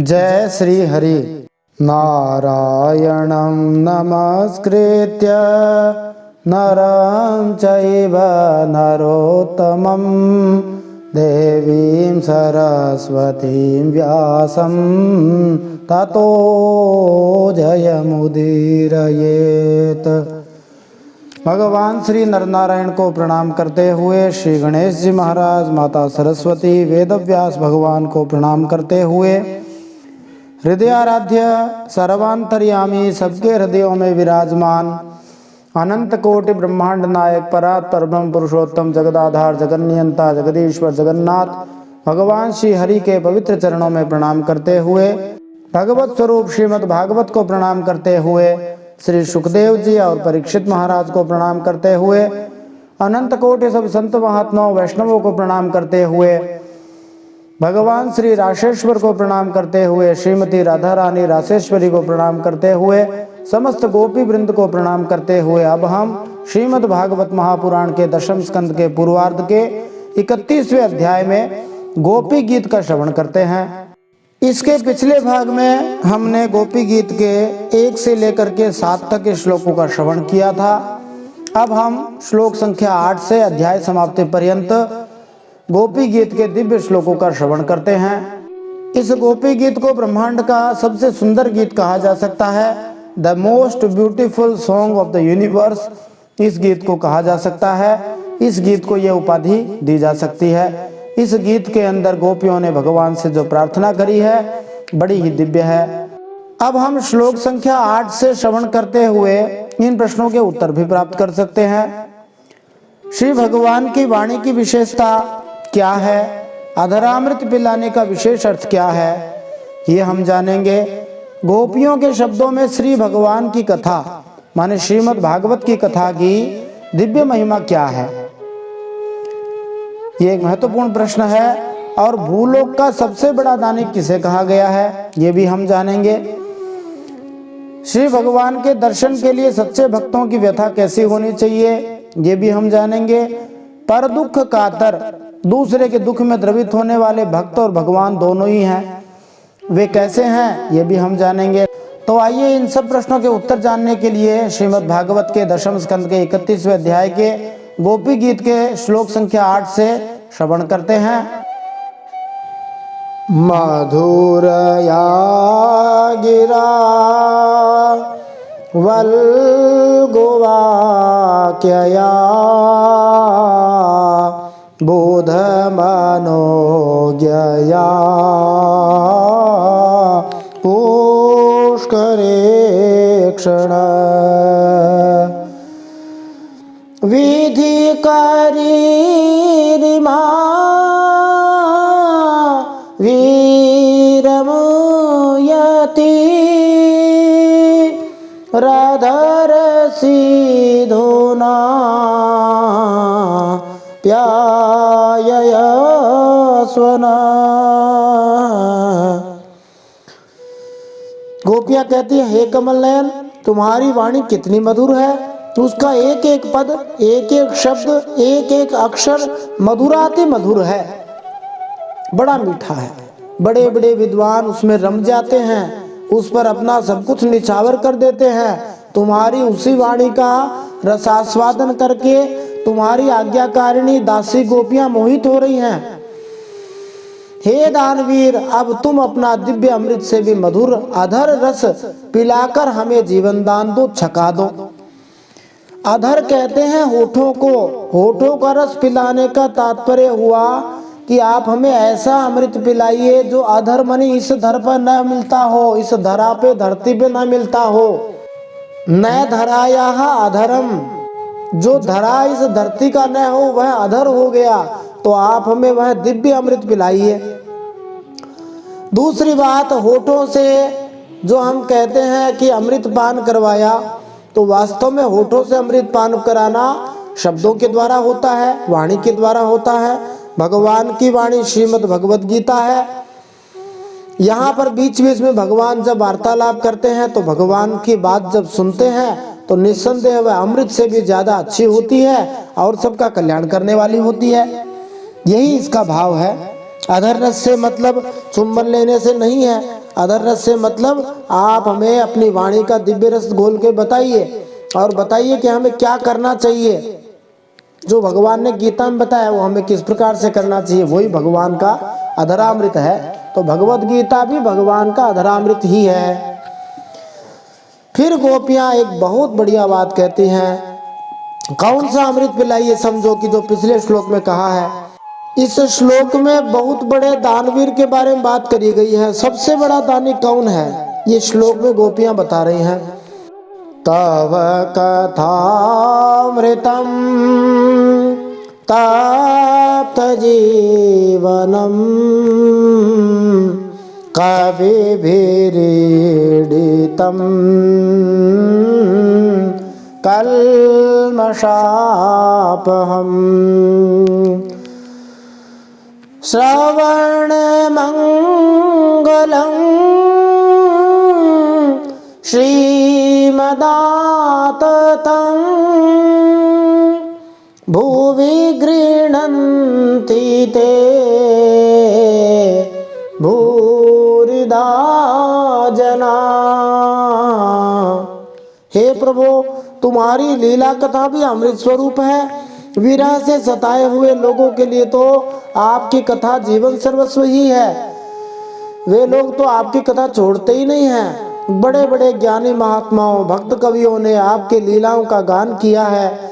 जय श्री हरि। नारायणं नमस्कृत्य नरं चैव नरोत्तमं देवीं सरस्वतीं व्यासं ततो जयमुदीरयेत्। भगवान श्री नरनारायण को प्रणाम करते हुए, श्री गणेश जी महाराज, माता सरस्वती, वेदव्यास भगवान को प्रणाम करते हुए, हृदयाराध्य सर्वांतर्यामी, सबके हृदयों में विराजमान, अनंत कोटि ब्रह्मांड नायक, परात्पर ब्रह्म पुरुषोत्तम, जगदाधार, जगन्नियंता, जगदीश्वर, जगन्नाथ भगवान श्री हरि के पवित्र चरणों में प्रणाम करते हुए, भगवत स्वरूप श्रीमद् भागवत को प्रणाम करते हुए, श्री सुखदेव जी और परीक्षित महाराज को प्रणाम करते हुए, अनंत कोटि सब संत महात्माओं वैष्णवों को प्रणाम करते हुए, भगवान श्री राशेश्वर को प्रणाम करते हुए, श्रीमती राधा रानी राशेश्वरी को प्रणाम करते हुए, समस्त गोपी वृंद को प्रणाम करते हुए, अब हम श्रीमद् भागवत महापुराण के दशम स्कंद के पूर्वार्ध के 31वें अध्याय में गोपी गीत का श्रवण करते हैं। इसके पिछले भाग में हमने गोपी गीत के 1 से लेकर के 7 तक के श्लोकों का श्रवण किया था। अब हम श्लोक संख्या 8 से अध्याय समाप्ति पर्यंत गोपी गीत के दिव्य श्लोकों का श्रवण करते हैं। इस गोपी गीत को ब्रह्मांड का सबसे सुंदर गीत कहा जा सकता है। The most beautiful song of the universe इस गीत को कहा जा सकता है। इस गीत को यह उपाधि दी जा सकती है। इस गीत के अंदर गोपियों ने भगवान से जो प्रार्थना करी है बड़ी ही दिव्य है। अब हम श्लोक संख्या 8 से श्रवण करते हुए इन प्रश्नों के उत्तर भी प्राप्त कर सकते हैं। श्री भगवान की वाणी की विशेषता क्या है? अधरामृत पिलाने का विशेष अर्थ क्या है? ये हम जानेंगे। गोपियों के शब्दों में श्री भगवान की कथा माने श्रीमद् भागवत की कथा की दिव्य महिमा क्या है? ये एक महत्वपूर्ण प्रश्न है। और भूलोक का सबसे बड़ा दानी किसे कहा गया है? ये भी हम जानेंगे। श्री भगवान के दर्शन के लिए सच्चे भक्तों की व्यथा कैसी होनी चाहिए? ये भी हम जानेंगे। पर दुख कातर, दूसरे के दुख में द्रवित होने वाले भक्त और भगवान दोनों ही हैं। वे कैसे हैं? ये भी हम जानेंगे। तो आइए इन सब प्रश्नों के उत्तर जानने के लिए श्रीमद् भागवत के दशम स्कंद के 31वें अध्याय के गोपी गीत के श्लोक संख्या 8 से श्रवण करते हैं। मधुरया गिरा वल्गुवाक्यया बोधमनोज्ञया पुष्करे क्षण विधिकरीरिमा वीरमुयति राधरसिधुना प्यायया स्वना। गोपियां कहती है, हे कमल नयन, तुम्हारी वाणी कितनी मधुर है। उसका एक एक पद, एक एक शब्द, एक एक अक्षर मधुराति मधुर है, बड़ा मीठा है। बड़े बड़े विद्वान उसमें रम जाते हैं, उस पर अपना सब कुछ निछावर कर देते हैं। तुम्हारी उसी वाणी का रसास्वादन करके तुम्हारी आज्ञाकारिणी दासी गोपियां मोहित हो रही हैं। हे दानवीर, अब तुम अपना दिव्य अमृत से भी मधुर अधर रस पिलाकर हमें जीवन दान दो, छका दो। अधर कहते हैं होठों को। होठों का रस पिलाने का तात्पर्य हुआ कि आप हमें ऐसा अमृत पिलाइए जो अधर मनी इस धर पर न मिलता हो, इस धरा पे धरती पे न मिलता हो। न धराया अधरम, जो धरा इस धरती का न हो वह अधर हो गया। तो आप हमें वह दिव्य अमृत पिलाइए। दूसरी बात, होठों से जो हम कहते हैं कि अमृत पान करवाया, तो वास्तव में होठों से अमृत पान कराना शब्दों के द्वारा होता है, वाणी के द्वारा होता है। भगवान की वाणी श्रीमद् भगवत गीता है। यहाँ पर बीच बीच में भगवान जब वार्तालाप करते हैं तो भगवान की बात जब सुनते हैं तो निस्संदेह वह अमृत से भी ज्यादा अच्छी होती है और सबका कल्याण करने वाली होती है। यही इसका भाव है। अधर रस से मतलब चुम्बन लेने से नहीं है। अधर रस से मतलब आप हमें अपनी वाणी का दिव्य रस घोल के बताइए और बताइए कि हमें क्या करना चाहिए। जो भगवान ने गीता में बताया वो हमें किस प्रकार से करना चाहिए, वही भगवान का अधरामृत है। तो भगवत गीता भी भगवान का अधरामृत ही है। फिर गोपियां एक बहुत बढ़िया बात कहती हैं, कौन सा अमृत पिलाइए, समझो कि जो पिछले श्लोक में कहा है। इस श्लोक में बहुत बड़े दानवीर के बारे में बात करी गई है। सबसे बड़ा दानी कौन है, ये श्लोक में गोपियां बता रही हैं। तव कथामृतम तप्त जीवनम कविभिरीडितम कल्मषापहम् श्रवणमङ्गलं श्रीमदाततं भुवि गृह्णन्ति ते भूरिदा जना। हे प्रभु, तुम्हारी लीला कथा भी अमृत स्वरूप है। विरह से सताए हुए लोगों के लिए तो आपकी कथा जीवन सर्वस्व ही है। वे लोग तो आपकी कथा छोड़ते ही नहीं हैं। बड़े बड़े ज्ञानी महात्माओं, भक्त कवियों ने आपके लीलाओं का गान किया है।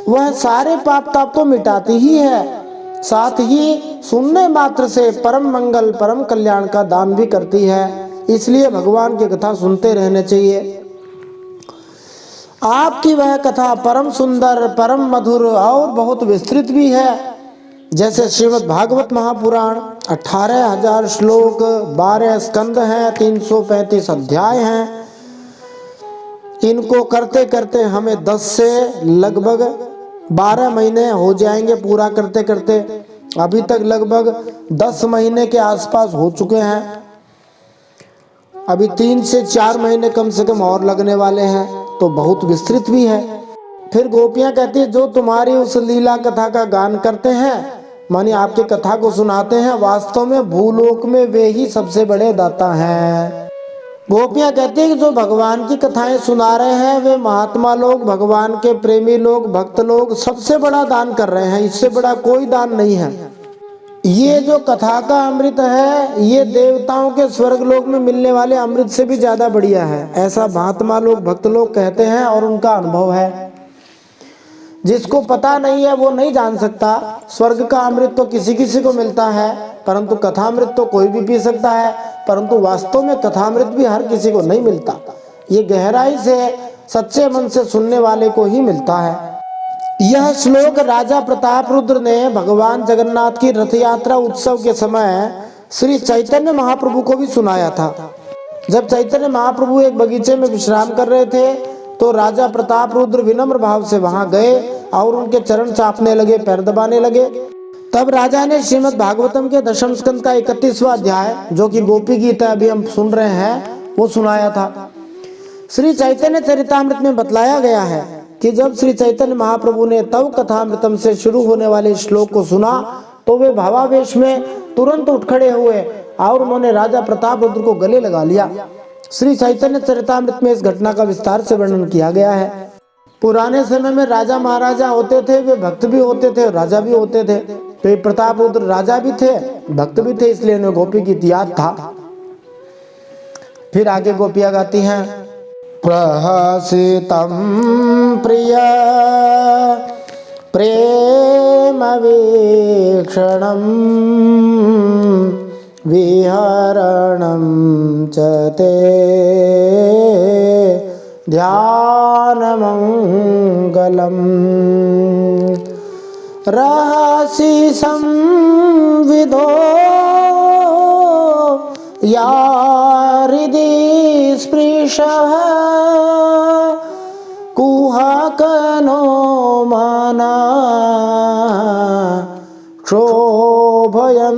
वह सारे पाप ताप तो मिटाती ही है, साथ ही सुनने मात्र से परम मंगल परम कल्याण का दान भी करती है। इसलिए भगवान की कथा सुनते रहने चाहिए। आपकी वह कथा परम सुंदर, परम मधुर और बहुत विस्तृत भी है। जैसे श्रीमद् भागवत महापुराण 18,000 श्लोक, 12 स्कंद हैं, 335 अध्याय हैं। इनको करते करते हमें 10 से लगभग 12 महीने हो जाएंगे पूरा करते करते। अभी तक लगभग 10 महीने के आसपास हो चुके हैं। अभी 3 से 4 महीने कम से कम और लगने वाले हैं, तो बहुत विस्तृत भी है। फिर गोपियां कहती है, जो तुम्हारी उस लीला कथा का गान करते हैं, मानी आपके कथा को सुनाते हैं, वास्तव में भूलोक में वे ही सबसे बड़े दाता हैं। गोपियां कहती है कि जो भगवान की कथाएं सुना रहे हैं वे महात्मा लोग, भगवान के प्रेमी लोग, भक्त लोग सबसे बड़ा दान कर रहे हैं। इससे बड़ा कोई दान नहीं है। ये जो कथा का अमृत है, ये देवताओं के स्वर्ग लोक में मिलने वाले अमृत से भी ज्यादा बढ़िया है, ऐसा महात्मा लोग, भक्त लोग कहते हैं और उनका अनुभव है। जिसको पता नहीं है वो नहीं जान सकता। स्वर्ग का अमृत तो किसी किसी को मिलता है, परंतु कथामृत तो कोई भी पी सकता है। परंतु वास्तव में कथामृत भी हर किसी को नहीं मिलता। ये गहराई से सच्चे मन से सुनने वाले को ही मिलता है। यह श्लोक राजा प्रताप रुद्र ने भगवान जगन्नाथ की रथ यात्रा उत्सव के समय श्री चैतन्य महाप्रभु को भी सुनाया था। जब चैतन्य महाप्रभु एक बगीचे में विश्राम कर रहे थे तो राजा प्रताप रुद्र विनम्र भाव से वहां गए और उनके चरण चापने लगे, पैर दबाने लगे। तब राजा ने श्रीमद् भागवतम के 10वें स्कंद का 31वां अध्याय, जो कि गोपी गीता अभी हम सुन रहे हैं, वो सुनाया था। श्री चैतन्य चरितामृत में बतलाया गया है कि जब श्री चैतन्य महाप्रभु ने तव कथामृतम से शुरू होने वाले श्लोक को सुना तो वे भावावेश में तुरंत उठ खड़े हुए और उन्होंने राजा प्रताप रुद्र को गले लगा लिया। श्री चैतन्य चरितामृत में इस घटना का विस्तार से वर्णन किया गया है। पुराने समय में राजा महाराजा होते थे, वे भक्त भी होते थे, राजा भी होते थे। तो प्रताप रुद्र राजा भी थे, भक्त भी थे, इसलिए उन्हें गोपी गीत याद था। फिर आगे गोपियां गाती हैं, प्रहसितं प्रिय प्रेम वीक्षणं विहरणं च ते ध्यानमङ्गलम् रहसि संविदो या हृदि स्पृशः कुहकनो मना क्षोभयन्ति।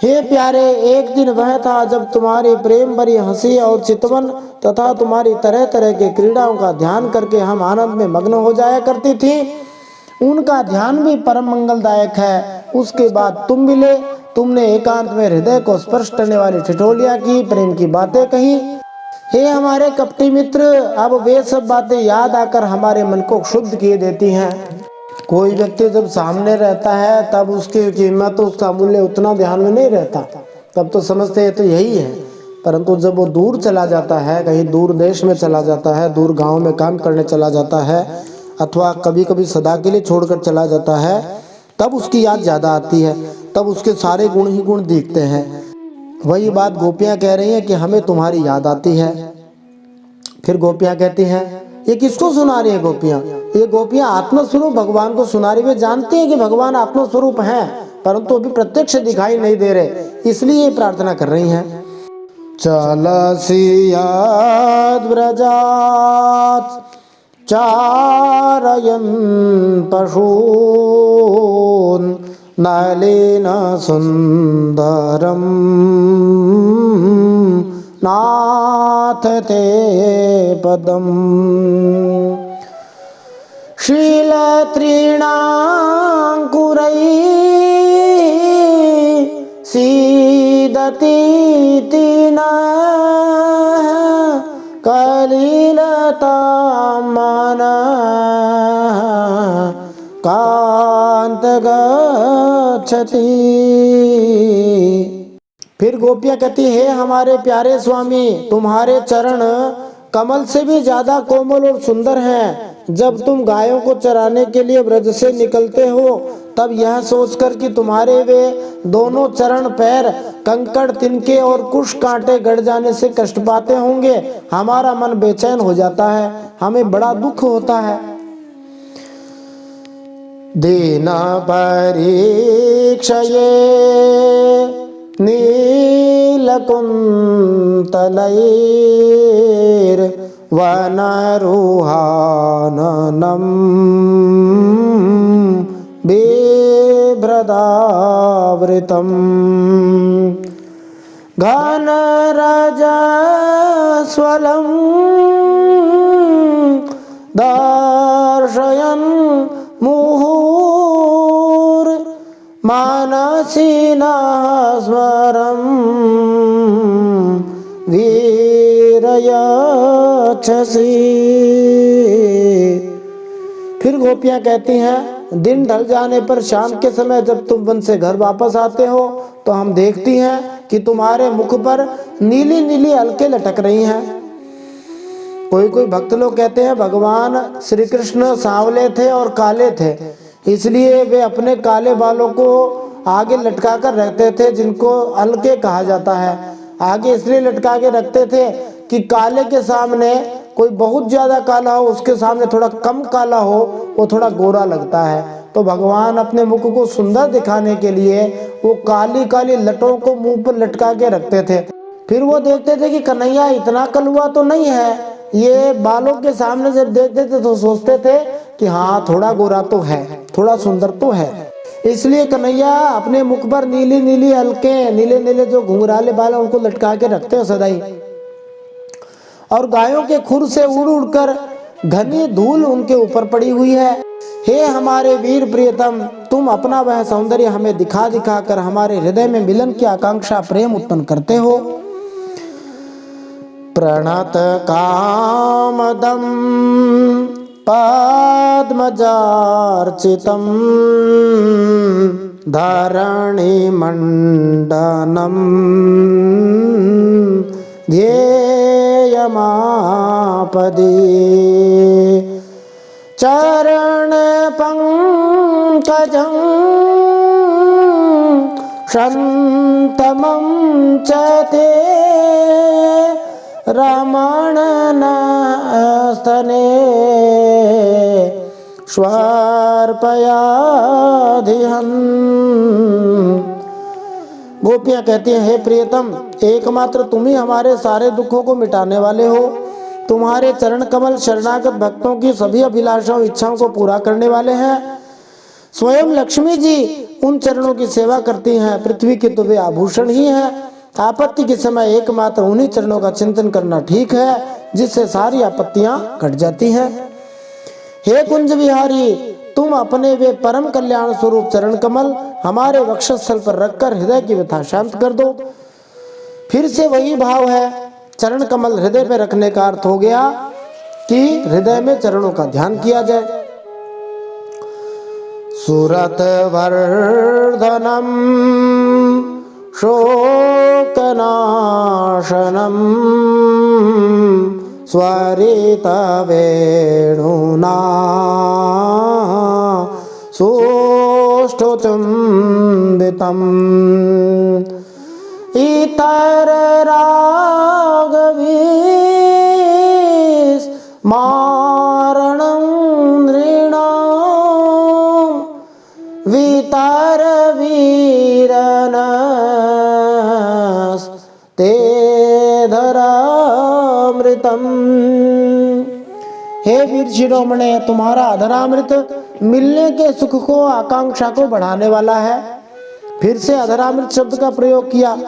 हे प्यारे, एक दिन वह था जब तुम्हारी प्रेम भरी हंसी और चितवन तथा तुम्हारी तरह तरह के क्रीड़ाओं का ध्यान करके हम आनंद में मग्न हो जाया करती थी। उनका ध्यान भी परम मंगलदायक है। उसके बाद तुम मिले, तुमने एकांत में हृदय को स्पर्श करने वाली ठिठोलियां की, प्रेम की बातें कही। हे हमारे कपटी मित्र, अब वे सब बातें याद आकर हमारे मन को शुद्ध किए देती हैं। कोई व्यक्ति जब सामने रहता है तब उसकी कीमत, उसका मूल्य उतना ध्यान में नहीं रहता, तब तो समझते हैं तो यही है। परंतु जब वो दूर चला जाता है, कहीं दूर देश में चला जाता है, दूर गांव में काम करने चला जाता है, अथवा कभी कभी सदा के लिए छोड़कर चला जाता है, तब उसकी याद ज़्यादा आती है, तब उसके सारे गुण ही गुण दिखते हैं। वही बात गोपियाँ कह रही हैं कि हमें तुम्हारी याद आती है। फिर गोपियाँ कहती हैं, ये किसको सुना रही है गोपियाँ? ये गोपियाँ आत्मस्वरूप भगवान को सुना रही है। वे जानती हैं कि भगवान आत्मस्वरूप हैं, परंतु अभी प्रत्यक्ष दिखाई नहीं दे रहे, इसलिए ये प्रार्थना कर रही हैं। चलसि यद् व्रजात् चारयन् पशून् नलिन सुन्दरं नाथ ते पदम् शीलतृणाङ्कुरैः सीदतीति नः कलिलतां मनः कान्त गच्छति। फिर गोपियाँ कहती है, हमारे प्यारे स्वामी, तुम्हारे चरण कमल से भी ज्यादा कोमल और सुंदर हैं। जब तुम गायों को चराने के लिए ब्रज से निकलते हो, तब यह सोचकर कि तुम्हारे वे दोनों चरण पैर कंकड़, तिनके और कुश कांटे गड़ जाने से कष्ट पाते होंगे, हमारा मन बेचैन हो जाता है, हमें बड़ा दुख होता है। दीना परीक्षये नीलकुन्तलैर् वनरुहाननं बिभ्रदावृतं घनरजस्वलं दर्शयन् मुहुर्मानसि नः स्मरं वीरयच्छसि। फिर गोपियां कहती हैं, दिन ढल जाने पर शाम के समय जब तुम वन से घर वापस आते हो, तो हम देखती हैं कि तुम्हारे मुख पर नीली नीली अलकें लटक रही हैं। कोई कोई भक्त लोग कहते हैं, भगवान श्री कृष्ण सांवले थे और काले थे, इसलिए वे अपने काले बालों को आगे लटका कर रखते थे, जिनको अलके कहा जाता है। आगे इसलिए लटका के रखते थे कि काले के सामने कोई बहुत ज्यादा काला हो, उसके सामने थोड़ा कम काला हो, वो थोड़ा गोरा लगता है। तो भगवान अपने मुख को सुंदर दिखाने के लिए वो काली काली लटों को मुंह पर लटका के रखते थे। फिर वो देखते थे कि कन्हैया इतना कलुआ तो नहीं है। ये बालों के सामने जब देखते थे तो सोचते थे कि हाँ, थोड़ा गोरा तो है, थोड़ा सुंदर तो है। इसलिए कन्हैया अपने मुख पर नीली नीली हल्के, नीले नीले जो घुंघराले बाल हैं उनको लटका के रखते हो सदाई। और गायों के खुर से उड़ उड़कर घनी धूल उनके ऊपर पड़ी हुई है। हे हमारे वीर प्रियतम, तुम अपना वह सौंदर्य हमें दिखा दिखा कर हमारे हृदय में मिलन की आकांक्षा, प्रेम उत्पन्न करते हो। प्रणत कामदम पद्मजार्चितं धरणि मंडनम ध्येयमापदे चरण पंकजं शन्तमं च ते रमणस्तने श्वार्पयाधिहन्। गोपियां कहती हैं, हे प्रियतम, एकमात्र तुम ही हमारे सारे दुखों को मिटाने वाले हो। तुम्हारे चरण कमल शरणागत भक्तों की सभी अभिलाषाओं, इच्छाओं को पूरा करने वाले हैं। स्वयं लक्ष्मी जी उन चरणों की सेवा करती हैं। पृथ्वी के तो वे आभूषण ही हैं। आपत्ति के समय एकमात्र उन्हीं चरणों का चिंतन करना ठीक है, जिससे सारी आपत्तियां कट जाती हैं। हे कुंज विहारी, तुम अपने वे परम कल्याण स्वरूप चरण कमल हमारे वक्षस्थल पर रखकर हृदय की व्यथा शांत कर दो। फिर से वही भाव है, चरण कमल हृदय में रखने का अर्थ हो गया कि हृदय में चरणों का ध्यान किया जाए। सुरत वर्धनम शोकनाशनम स्वरित वेणुना सोष्ठचुम्बितम् इतर रागवीस मारणं नृणां वितर वीरनस्ते धरामृतम्। हे वीर शिरोमणे, तुम्हारा अधरामृत मिलने के सुख को, आकांक्षा को बढ़ाने वाला है। फिर से अधरामृत शब्द का प्रयोग किया।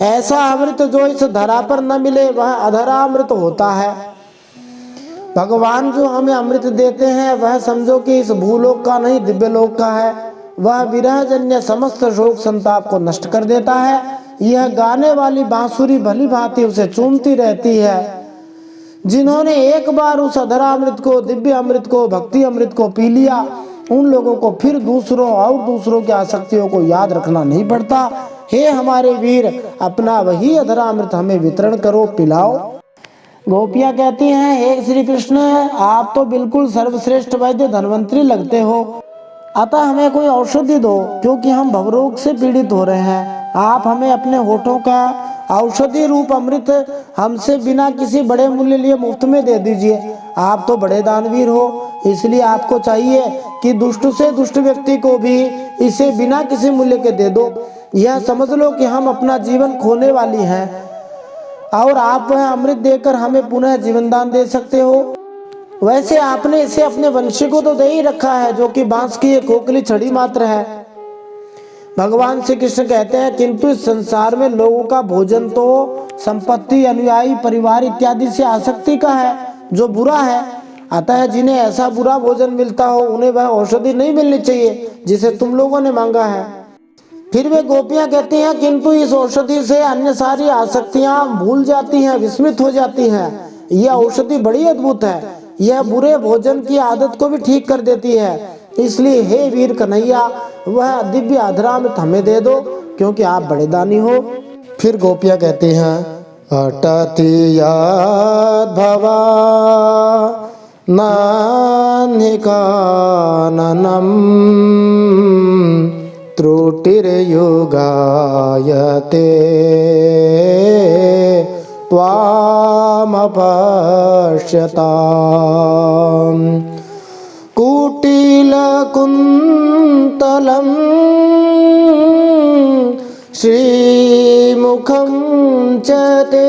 ऐसा अमृत जो इस धरा पर न मिले वह अधरामृत होता है। भगवान जो हमें अमृत देते हैं वह समझो कि इस भूलोक का नहीं, दिव्य लोक का है। वह विरहजन्य समस्त शोक संताप को नष्ट कर देता है। यह गाने वाली बांसुरी भली भांति उसे चूमती रहती है। जिन्होंने एक बार उस अधरामृत को, दिव्य अमृत को, भक्ति अमृत को पी लिया, उन लोगों को फिर दूसरों और दूसरों की आसक्तियों को याद रखना नहीं पड़ता। हे हमारे वीर, अपना वही अधरामृत हमें वितरण करो, पिलाओ। गोपियां कहती हैं, हे श्री कृष्ण, आप तो बिल्कुल सर्वश्रेष्ठ वैद्य धन्वंतरी लगते हो, अतः हमें कोई औषधि दो, क्योंकि हम भवरोग से पीड़ित हो रहे हैं। आप हमें अपने होठों का औषधि रूप अमृत हमसे बिना किसी बड़े मूल्य लिए मुफ्त में दे दीजिए। आप तो बड़े दानवीर हो, इसलिए आपको चाहिए कि दुष्ट से दुष्ट व्यक्ति को भी इसे बिना किसी मूल्य के दे दो। यह समझ लो कि हम अपना जीवन खोने वाली हैं और आप वह अमृत देकर हमें पुनः जीवन दान दे सकते हो। वैसे आपने इसे अपने वंशी को तो दे ही रखा है, जो कि बांस की एक खोखली छड़ी मात्र है। भगवान श्री कृष्ण कहते हैं, किंतु इस संसार में लोगों का भोजन तो संपत्ति, अनुयायी, परिवार इत्यादि से आसक्ति का है, जो बुरा है। अतः जिन्हें ऐसा बुरा भोजन मिलता हो उन्हें वह औषधि नहीं मिलनी चाहिए जिसे तुम लोगों ने मांगा है। फिर वे गोपियां कहती हैं, किंतु इस औषधि से अन्य सारी आसक्तियां भूल जाती हैं, विस्मित हो जाती हैं। यह औषधि बड़ी अद्भुत है। यह बुरे भोजन की आदत को भी ठीक कर देती है। इसलिए हे वीर कन्हैया, वह दिव्य अधरामृत हमें दे दो, क्योंकि आप बड़े दानी हो। फिर गोपियां कहती हैं, अटति याद भवा नान्हिकाननम त्रुटिर्युगायते त्वामपश्यताम् कुटिलकुन्तलं श्रीमुखं च ते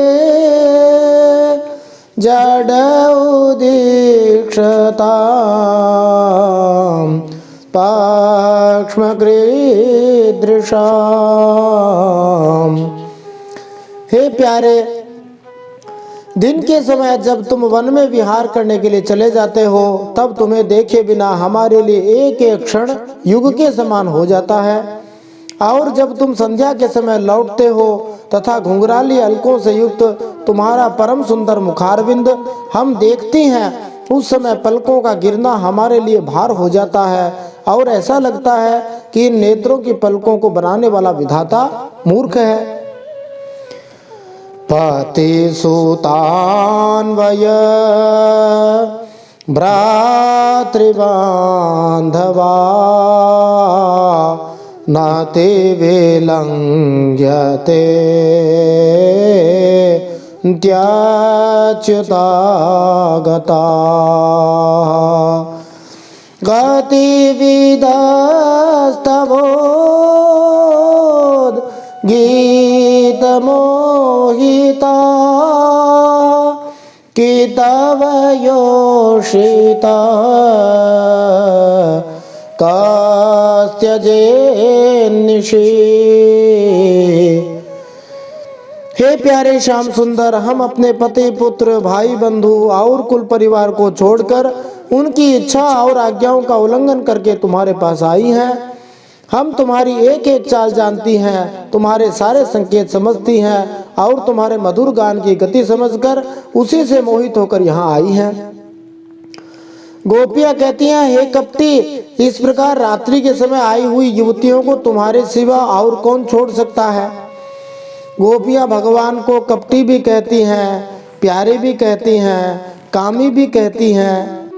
जडौदीक्षतां पाक्ष्मकृदृशाम्। हे प्यारे, दिन के समय जब तुम वन में विहार करने के लिए चले जाते हो, तब तुम्हें देखे बिना हमारे लिए एक एक क्षण युग के समान हो जाता है। और जब तुम संध्या के समय लौटते हो तथा घुंघराली अलकों से युक्त तुम्हारा परम सुंदर मुखारविंद हम देखती हैं, उस समय पलकों का गिरना हमारे लिए भार हो जाता है और ऐसा लगता है कि इन नेत्रों की पलकों को बनाने वाला विधाता मूर्ख है। पतिसुतान्वय भ्रातृबान्धवा न ते विलङ्घ्यते त्याच्युता गता गतिविदस्तवोद गीतमोहिता कि तव योषिता कास्त्यजेन्निशि। हे प्यारे श्याम सुंदर, हम अपने पति, पुत्र, भाई, बंधु और कुल परिवार को छोड़कर उनकी इच्छा और आज्ञाओं का उल्लंघन करके तुम्हारे पास आई हैं। हम तुम्हारी एक एक चाल जानती हैं, तुम्हारे सारे संकेत समझती हैं और तुम्हारे मधुर गान की गति समझकर उसी से मोहित होकर यहाँ आई हैं। गोपियां कहती हैं, हे कपटी, इस प्रकार रात्रि के समय आई हुई युवतियों को तुम्हारे सिवा और कौन छोड़ सकता है। गोपियां भगवान को कपटी भी कहती हैं, प्यारे भी कहती हैं, कामी भी कहती हैं।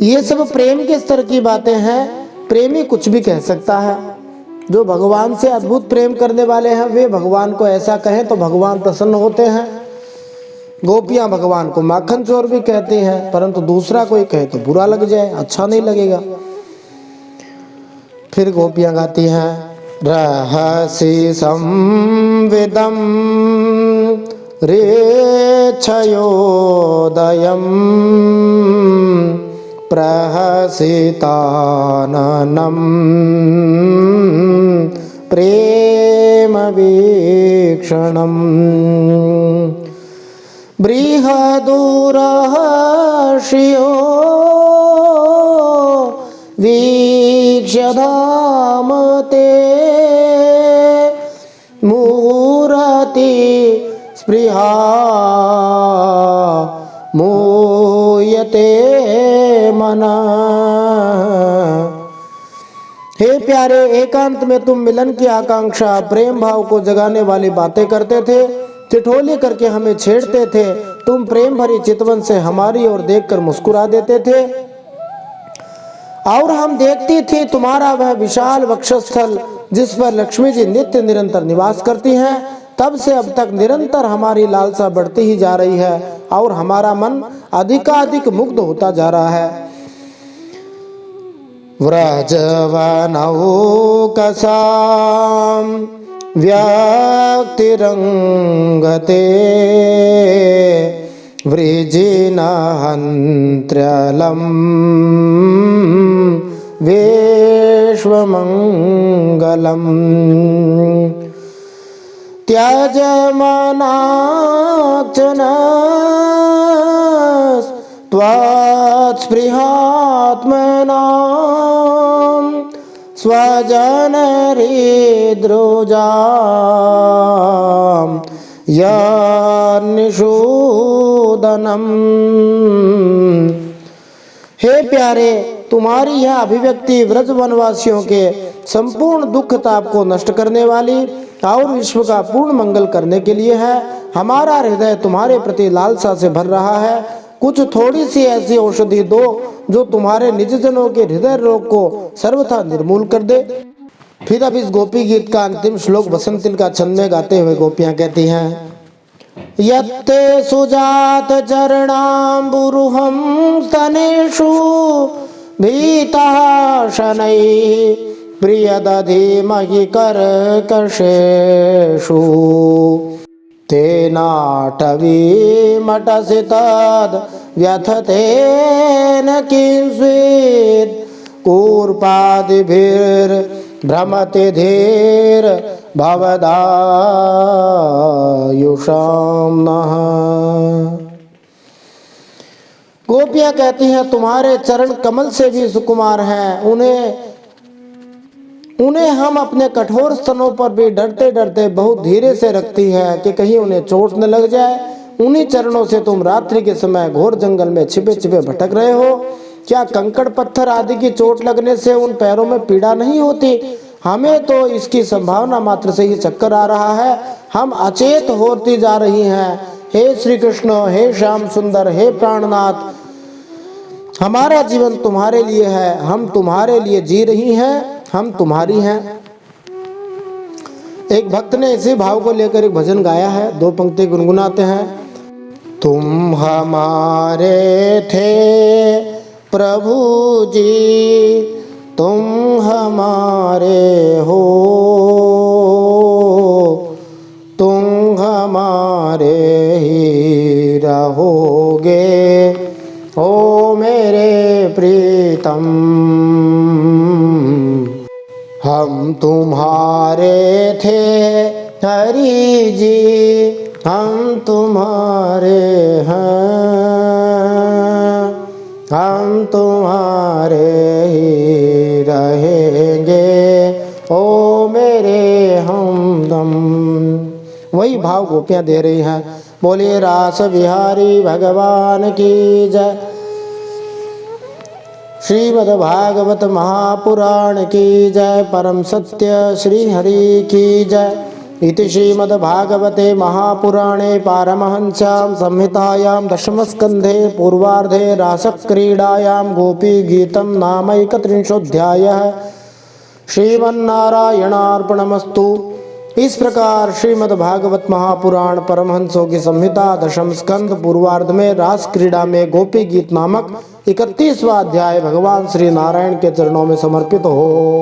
ये सब प्रेम के स्तर की बातें हैं। प्रेमी कुछ भी कह सकता है। जो भगवान से अद्भुत प्रेम करने वाले हैं वे भगवान को ऐसा कहें तो भगवान प्रसन्न होते हैं। गोपियां भगवान को माखन चोर भी कहती हैं, परंतु दूसरा कोई कहे तो बुरा लग जाए, अच्छा नहीं लगेगा। फिर गोपियां गाती हैं, रहसि संविदं रेच्छयोदयं प्रहसिताननं प्रेम वीक्षणम् बृहदुरहर्षियो वीक्ष्य धाम ते मूरति स्पृहा मूयते मनः। हे प्यारे, एकांत में तुम मिलन की आकांक्षा, प्रेम भाव को जगाने वाली बातें करते थे, ठिठोली करके हमें छेड़ते थे। तुम प्रेम भरी चितवन से हमारी ओर देखकर मुस्कुरा देते थे और हम देखती थी तुम्हारा वह विशाल वक्षस्थल जिस पर लक्ष्मी जी नित्य निरंतर निवास करती हैं। तब से अब तक निरंतर हमारी लालसा बढ़ती ही जा रही है और हमारा मन अधिकाधिक मुग्ध होता जा रहा है। व्रजवनौकसां व्यक्तिरंगते वृजिनहन्त्र्यलं विश्वमङ्गलम् त्यजमनार्चनस् त्वत्स्पृहात्मनां स्वजनहृद्रोजां यन्निषूदनम्। हे प्यारे, तुम्हारी यह अभिव्यक्ति व्रज वनवासियों के संपूर्ण दुख ताप को नष्ट करने वाली और विश्व का पूर्ण मंगल करने के लिए है। हमारा हृदय तुम्हारे प्रति लालसा से भर रहा है। कुछ थोड़ी सी ऐसी औषधि दो जो तुम्हारे निज जनों के हृदय रोग को सर्वथा निर्मूल कर दे। फिर अब इस गोपी गीत का अंतिम श्लोक बसंतिल का छंद में गाते हुए गोपियां कहती हैं, यत्ते सुजात चरणाम्बुरुहं स्तनेषु भीतः शनैः प्रियदधिमहि कर्कशेषु तेनाटवीमटसि तद् व्यथतेन किंचित् कूर्पादिभिर्भ्रमति धीर् भवदायुषां नः। गोपियां कहती हैं, तुम्हारे चरण कमल से भी सुकुमार हैं। उन्हें हम अपने कठोर स्तनों पर भी डरते डरते बहुत धीरे से रखती है कि कहीं उन्हें चोट न लग जाए। उन्हीं चरणों से तुम रात्रि के समय घोर जंगल में छिपे छिपे भटक रहे हो। क्या कंकड़ पत्थर आदि की चोट लगने से उन पैरों में पीड़ा नहीं होती? हमें तो इसकी संभावना मात्र से ही चक्कर आ रहा है। हम अचेत होती जा रही हैं। हे श्री कृष्ण, हे श्याम सुंदर, हे प्राणनाथ, हमारा जीवन तुम्हारे लिए है। हम तुम्हारे लिए जी रही हैं, हम तुम्हारी हैं। एक भक्त ने इसी भाव को लेकर एक भजन गाया है। दो पंक्ति गुनगुनाते हैं। तुम हमारे थे प्रभु जी, तुम हमारे हो, तुम हमारे ही रहोगे, ओ मेरे प्रीतम। हम तुम्हारे थे हरि जी, हम तुम्हारे हैं, हम तुम कृष्णम। वही भाव गोपियां दे रही हैं। बोलिए रास बिहारी भगवान की जय। श्रीमद्भागवत महापुराण की जय। परम सत्य श्री हरि की जय। इति श्रीमद्भागवते महापुराणे पारमहंस्यां संहितायां दशमस्कन्धे पूर्वार्धे रासक्रीडायां गोपीगीतं नामैकत्रिंशोऽध्यायः। श्रीमन्नारायणार्पणमस्तु। इस प्रकार श्रीमद्भागवत महापुराण परमहंसों की संहिता दशम स्कंद पूर्वार्ध में रास क्रीड़ा में गोपी गीत नामक 31वां अध्याय भगवान श्री नारायण के चरणों में समर्पित हो।